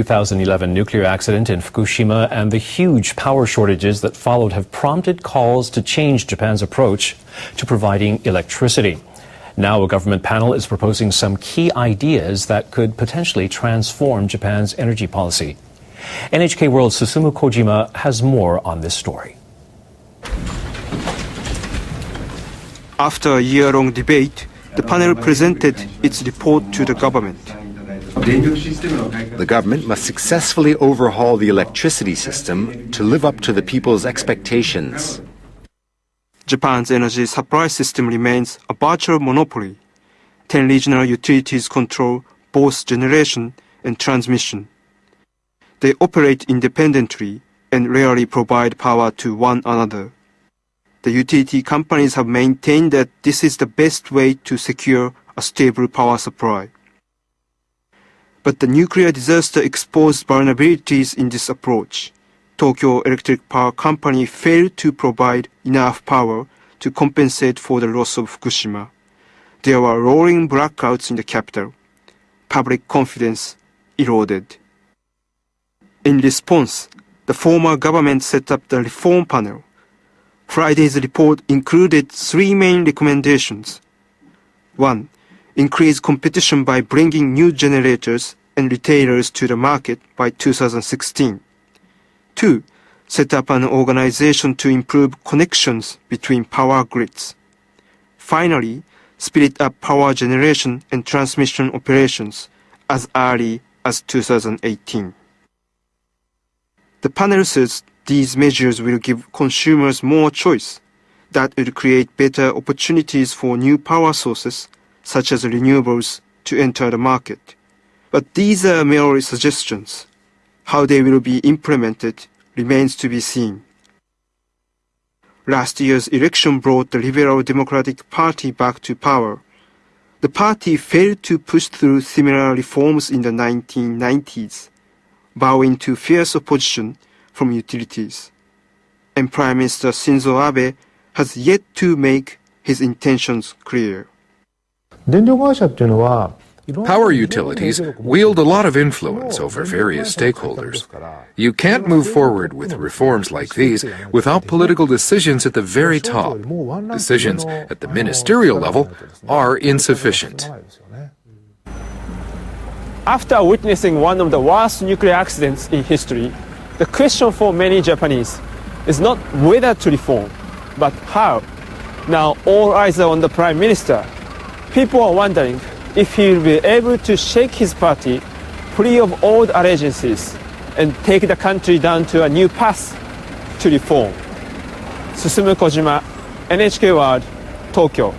2011 nuclear accident in Fukushima and the huge power shortages that followed have prompted calls to change Japan's approach to providing electricity. Now a government panel is proposing some key ideas that could potentially transform Japan's energy policy. NHK World's Susumu Kojima has more on this story. After a year-long debate, the panel presented its report to the government. The government must successfully overhaul the electricity system to live up to the people's expectations. Japan's energy supply system remains a virtual monopoly. 10 regional utilities control both generation and transmission. They operate independently and rarely provide power to one another. The utility companies have maintained that this is the best way to secure a stable power supply. But the nuclear disaster exposed vulnerabilities in this approach. Tokyo Electric Power Company failed to provide enough power to compensate for the loss of Fukushima. There were rolling blackouts in the capital. Public confidence eroded. In response, the former government set up the reform panel. Friday's report included 3 main recommendations. 1. Increase competition by bringing new generators and retailers to the market by 2016. 2. Set up an organization to improve connections between power grids. Finally, split up power generation and transmission operations as early as 2018. The panel says these measures will give consumers more choice. That will create better opportunities for new power sources, such as renewables, to enter the market. But these are merely suggestions. How they will be implemented remains to be seen. Last year's election brought the Liberal Democratic Party back to power. The party failed to push through similar reforms in the 1990s, bowing to fierce opposition from utilities. And Prime Minister Shinzo Abe has yet to make his intentions clear. Power utilities wield a lot of influence over various stakeholders. You can't move forward with reforms like these without political decisions at the very top. Decisions at the ministerial level are insufficient. After witnessing one of the worst nuclear accidents in history, the question for many Japanese is not whether to reform, but how. Now all eyes are on the Prime Minister. People are wondering if he will be able to shake his party free of old allegiances and take the country down to a new path to reform. Susumu Kojima, NHK World, Tokyo.